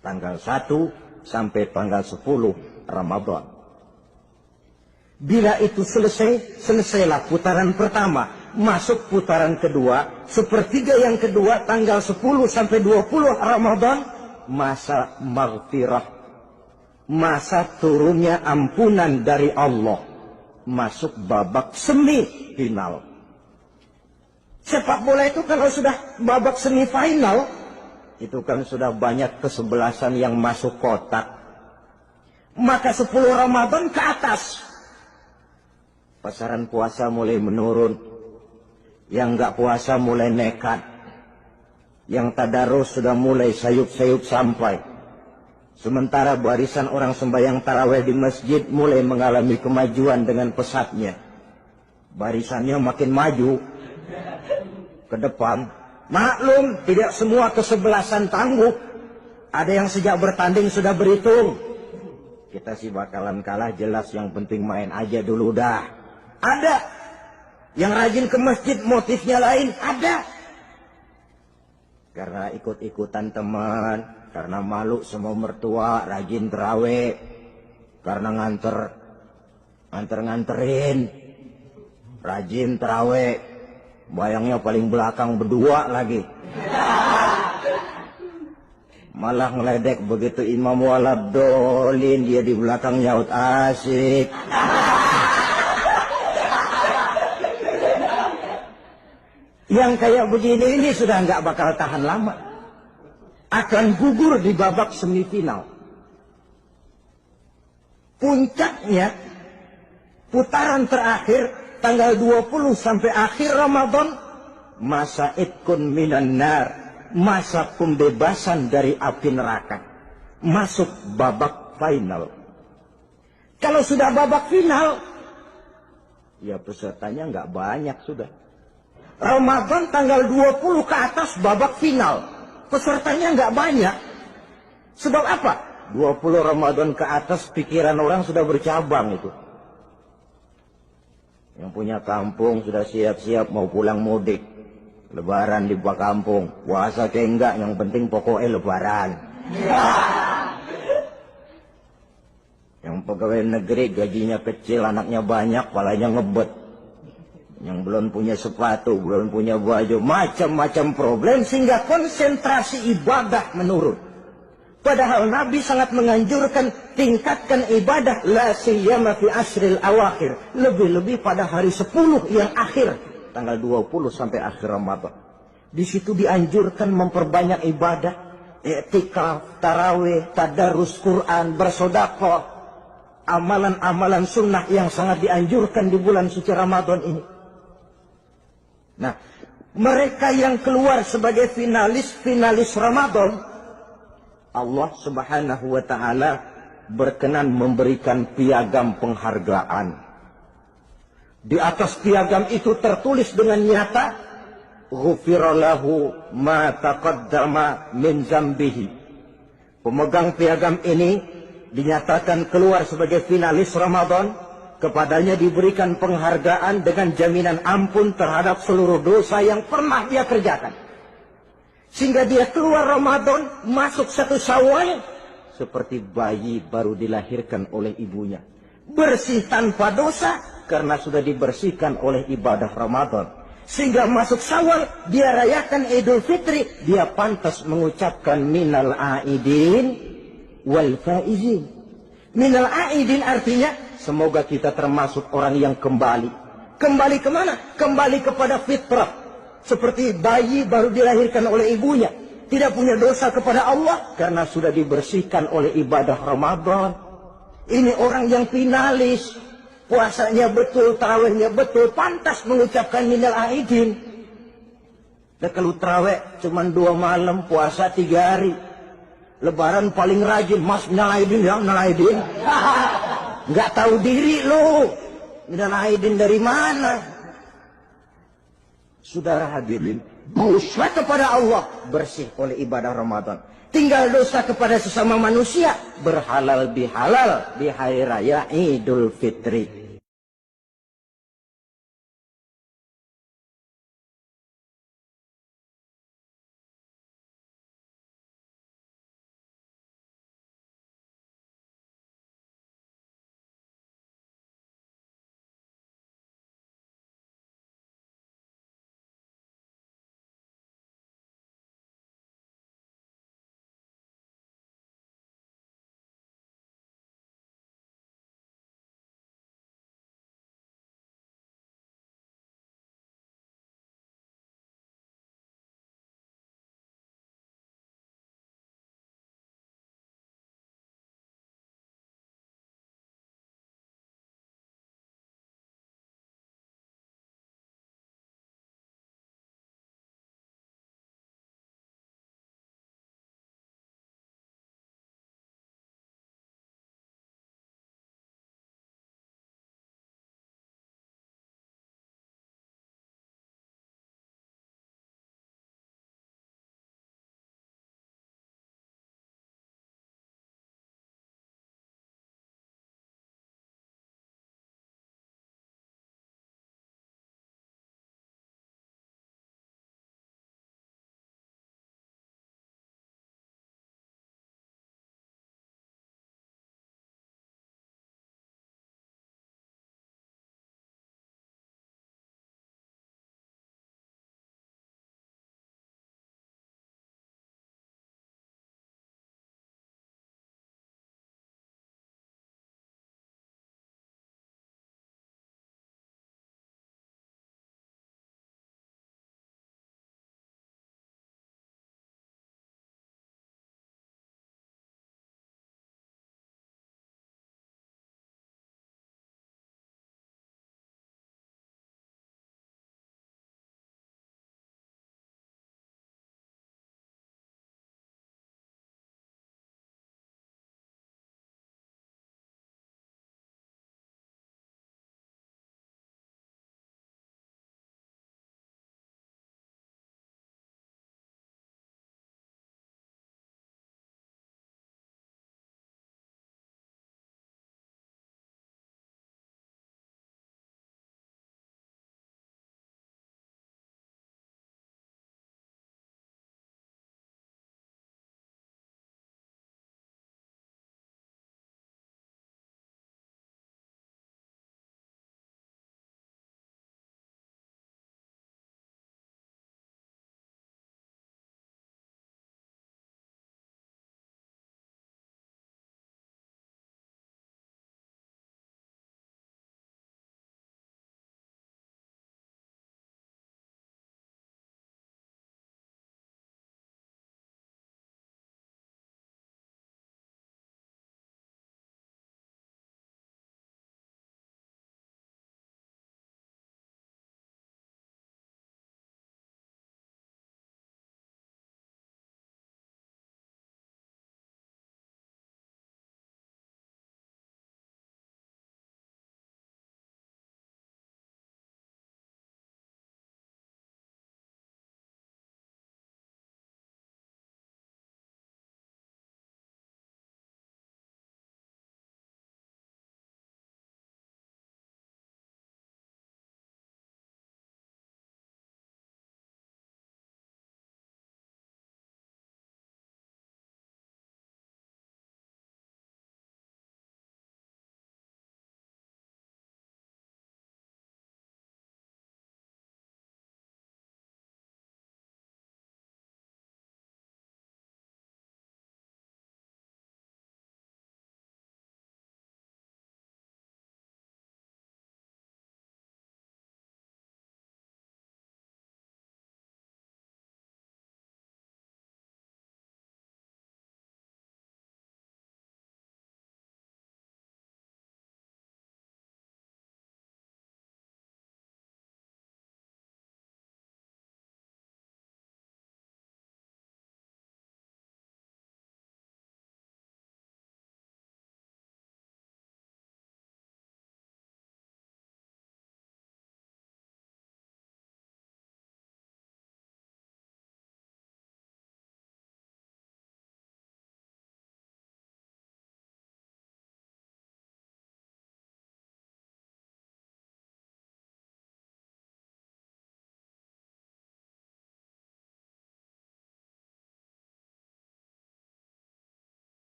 Tanggal 1 sampai tanggal 10 Ramadan. Bila itu selesai, selesailah putaran pertama. Masuk putaran kedua, sepertiga yang kedua, tanggal 10 sampai 20 Ramadan, masa maghfirah. Masa turunnya ampunan dari Allah. Masuk babak semifinal. Sepak bola itu kalau sudah babak semifinal, itu kan sudah banyak kesebelasan yang masuk kotak. Maka 10 Ramadan ke atas, pasaran puasa mulai menurun. Yang nggak puasa mulai nekat. Yang tadarus sudah mulai sayup-sayup sampai. Sementara barisan orang sembahyang tarawih di masjid mulai mengalami kemajuan dengan pesatnya. Barisannya makin maju ke depan. Maklum, tidak semua kesebelasan tangguh. Ada yang sejak bertanding sudah berhitung. Kita sih bakalan kalah jelas, yang penting main aja dulu dah. Ada yang rajin ke masjid, motifnya lain, ada. Karena ikut-ikutan teman, karena malu sama mertua, rajin terawih. Karena nganterin, rajin terawih. Bayangnya paling belakang berdua lagi. Malah ngeledek begitu imam waladolin, dia di belakang nyaut asik. Yang kayak begini ini sudah nggak bakal tahan lama. Akan gugur di babak semifinal. Puncaknya, putaran terakhir, tanggal 20 sampai akhir Ramadan, masa itkun minan nar. Masa pembebasan dari api neraka. Masuk babak final. Kalau sudah babak final, ya pesertanya nggak banyak sudah. Ramadan tanggal 20 ke atas babak final. Pesertanya nggak banyak. Sebab apa? 20 Ramadan ke atas pikiran orang sudah bercabang itu. Yang punya kampung sudah siap-siap mau pulang mudik. Lebaran di buah kampung. Puasa kayak enggak, yang penting pokoknya lebaran. Yang pegawai negeri gajinya kecil, anaknya banyak, palanya ngebet. Yang belum punya sepatu, belum punya baju, macam-macam problem, sehingga konsentrasi ibadah menurun. Padahal Nabi sangat menganjurkan tingkatkan ibadah, la siyama fi asril awakhir, lebih-lebih pada hari 10 yang akhir, tanggal 20 sampai akhir Ramadan. Di situ dianjurkan memperbanyak ibadah, i'tikaf, tarawih, tadarus Quran, bersedekah, amalan-amalan sunnah yang sangat dianjurkan di bulan suci Ramadan ini. Nah, mereka yang keluar sebagai finalis Ramadan, Allah Subhanahu wa ta'ala berkenan memberikan piagam penghargaan. Di atas piagam itu tertulis dengan nyata, ghufira lahu ma taqaddama min zambihi. Pemegang piagam ini dinyatakan keluar sebagai finalis Ramadan, kepadanya diberikan penghargaan dengan jaminan ampun terhadap seluruh dosa yang pernah dia kerjakan. Sehingga dia keluar Ramadan, masuk 1 Syawal, seperti bayi baru dilahirkan oleh ibunya. Bersih tanpa dosa, karena sudah dibersihkan oleh ibadah Ramadan. Sehingga masuk Syawal, dia rayakan Idul Fitri, dia pantas mengucapkan minal aidin wal faizin. Minal aidin artinya, semoga kita termasuk orang yang kembali. Kembali kemana? Kembali kepada fitrah. Seperti bayi baru dilahirkan oleh ibunya. Tidak punya dosa kepada Allah, karena sudah dibersihkan oleh ibadah Ramadan. Ini orang yang finalis. Puasanya betul, tarawihnya betul, pantas mengucapkan minal aidin. Dan kalau tarawih cuma 2 malam, puasa 3 hari. Lebaran paling rajin, mas minal aidin ya, minal aidin. Nggak tahu diri lo. Minal aidin dari mana? Saudara hadirin, dosa kepada Allah bersih oleh ibadah Ramadan. Tinggal dosa kepada sesama manusia berhalal bihalal di hari raya Idul Fitri.